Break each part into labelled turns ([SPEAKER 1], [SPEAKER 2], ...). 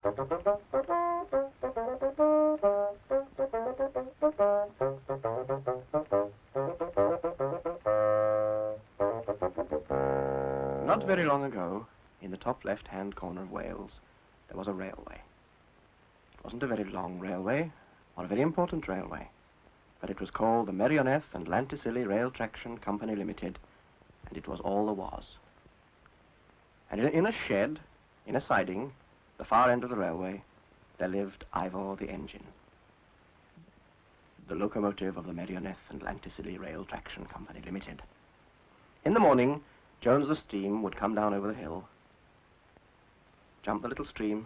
[SPEAKER 1] Not very long ago, in the top left-hand corner of Wales, there was a railway. It wasn't a very long railway, or a very important railway, but it was called the Merioneth and Llantysilio Rail Traction Company Limited, and it was all there was. And in a shed, in a siding, the far end of the railway, there lived Ivor the engine, the locomotive of the Merioneth and Llantysilio Rail Traction Company Limited. In the morning, Jones the steam would come down over the hill, jump the little stream,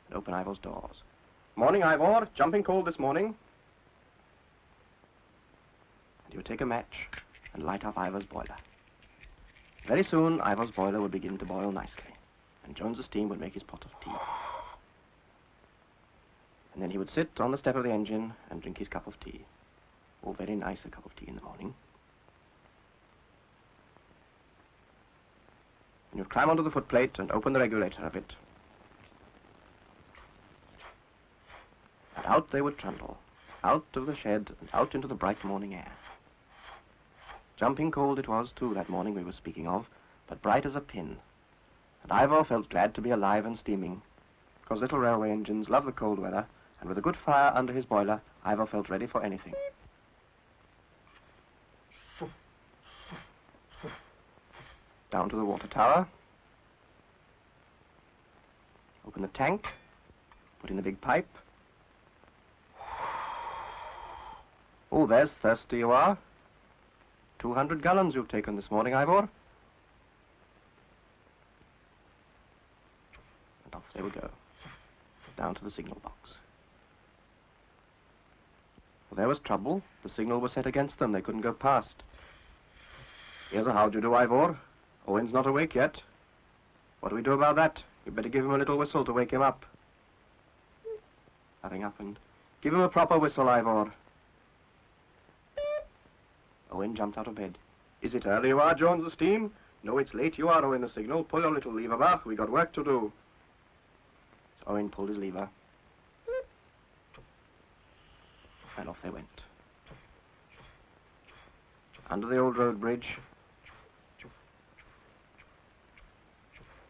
[SPEAKER 1] and open Ivor's doors. "Morning, Ivor. Jumping cold this morning." And he would take a match and light up Ivor's boiler. Very soon, Ivor's boiler would begin to boil nicely, and Jones the steam would make his pot of tea. And then he would sit on the step of the engine and drink his cup of tea. Oh, very nice, a cup of tea in the morning. And you'd climb onto the footplate and open the regulator of it. And out they would trundle, out of the shed and out into the bright morning air. Jumping cold it was, too, that morning we were speaking of, but bright as a pin. And Ivor felt glad to be alive and steaming, because little railway engines love the cold weather, and with a good fire under his boiler, Ivor felt ready for anything. Down to the water tower. Open the tank. Put in the big pipe. Oh, there's thirsty you are. 200 gallons you've taken this morning, Ivor. And off they would go, down to the signal box. Well, there was trouble. The signal was set against them. They couldn't go past. "Here's a how do you do, Ivor. Owen's not awake yet. What do we do about that? You'd better give him a little whistle to wake him up." Nothing happened. "Give him a proper whistle, Ivor." Owen jumped out of bed. "Is it early you are, Jones the steam?" "No, it's late you are, Owen the signal. Pull your little lever back. We got work to do." So Owen pulled his lever. And off they went. Under the old road bridge.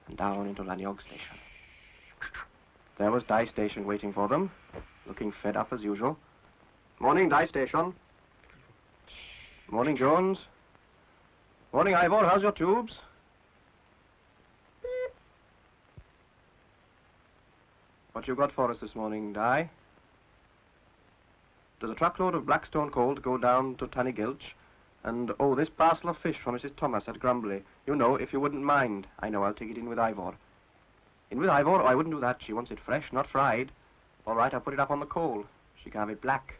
[SPEAKER 1] And down into Lanyog Station. There was Dye Station waiting for them, looking fed up as usual. "Morning, Dye Station." "Morning, Jones." "Morning, Ivor. How's your tubes?" "What you got for us this morning, Dye?" "There's a truckload of Blackstone coal to go down to Tunny Gulch, and, oh, this parcel of fish for Mrs. Thomas at Grumbly. You know, if you wouldn't mind. I know, I'll take it in with Ivor." "In with Ivor? Oh, I wouldn't do that. She wants it fresh, not fried." "All right, I'll put it up on the coal. She can have it black."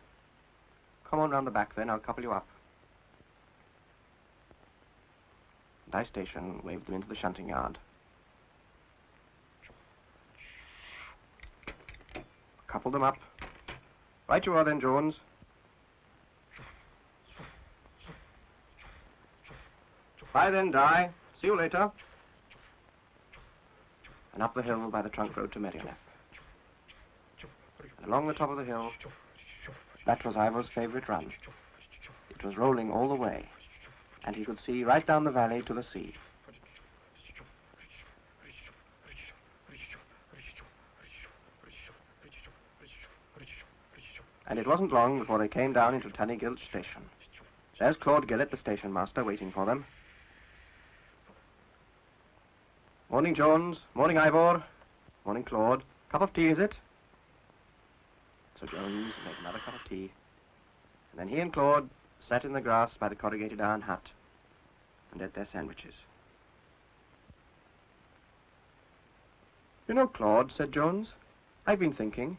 [SPEAKER 1] "Come on round the back, then. I'll couple you up." Dye Station waved them into the shunting yard. Coupled them up. "Right you are then, Jones." "Bye then, Dye. See you later." And up the hill by the trunk road to Merioneth. And along the top of the hill, that was Ivor's favorite run. It was rolling all the way, and he could see right down the valley to the sea. And it wasn't long before they came down into Tunny Gulch Station. There's Claude Gillett, the station master, waiting for them. "Morning, Jones. Morning, Ivor." "Morning, Claude. Cup of tea, is it?" So Jones made another cup of tea, and then he and Claude sat in the grass by the corrugated iron hut and ate their sandwiches. "You know, Claude," said Jones, "I've been thinking.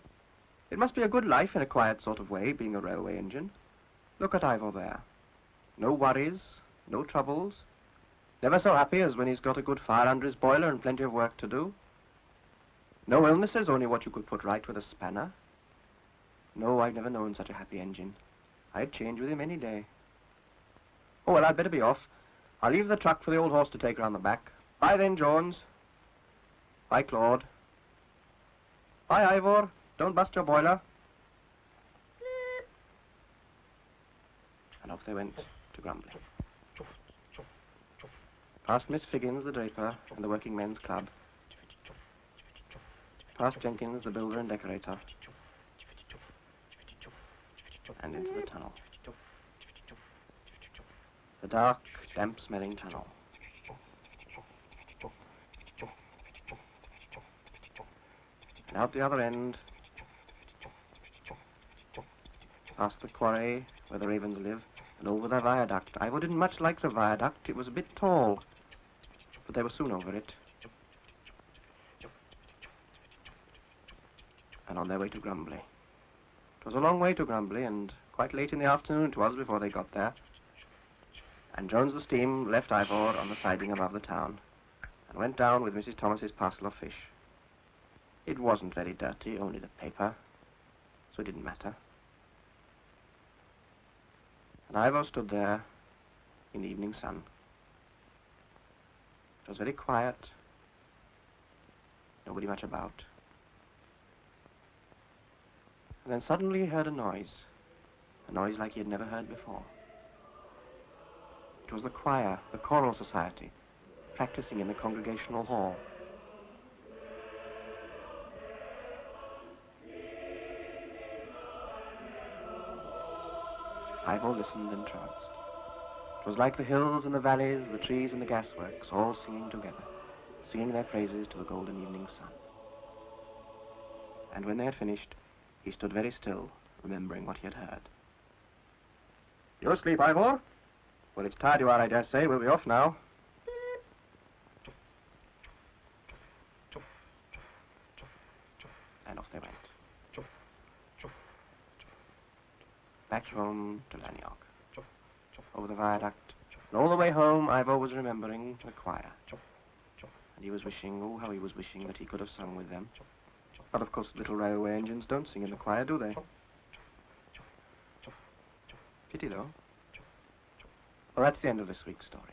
[SPEAKER 1] It must be a good life in a quiet sort of way, being a railway engine. Look at Ivor there. No worries, no troubles. Never so happy as when he's got a good fire under his boiler and plenty of work to do. No illnesses, only what you could put right with a spanner. No, I've never known such a happy engine. I'd change with him any day. Oh, well, I'd better be off. I'll leave the truck for the old horse to take round the back. Bye then, Jones. Bye, Claude." Bye, Ivor. Don't bust your boiler. And off they went to Grumbly. Past Miss Figgins, the draper, and the Working Men's Club. Past Jenkins, the builder and decorator. And into the tunnel. The dark, damp-smelling tunnel. And out the other end, past the quarry where the ravens live, and over the viaduct. Ivor didn't much like the viaduct. It was a bit tall, but they were soon over it. And on their way to Grumbly. It was a long way to Grumbly, and quite late in the afternoon it was before they got there. And Jones the Steam left Ivor on the siding above the town, and went down with Mrs. Thomas's parcel of fish. It wasn't very dirty, only the paper, so it didn't matter. And Ivor stood there in the evening sun. It was very quiet, nobody much about. And then suddenly he heard a noise like he had never heard before. It was the choir, the choral society, practicing in the congregational hall. Ivor listened entranced. It was like the hills and the valleys, the trees and the gasworks, all singing together, singing their praises to the golden evening sun. And when they had finished, he stood very still, remembering what he had heard. You asleep, Ivor? Well, it's tired you are, I dare say. We'll be off now. And off they went. Back home to Lanyog. Over the viaduct. And all the way home, Ivor was remembering the choir. And he was wishing, oh, how he was wishing that he could have sung with them. But, of course, little railway engines don't sing in the choir, do they? Pity, though. Well, that's the end of this week's story.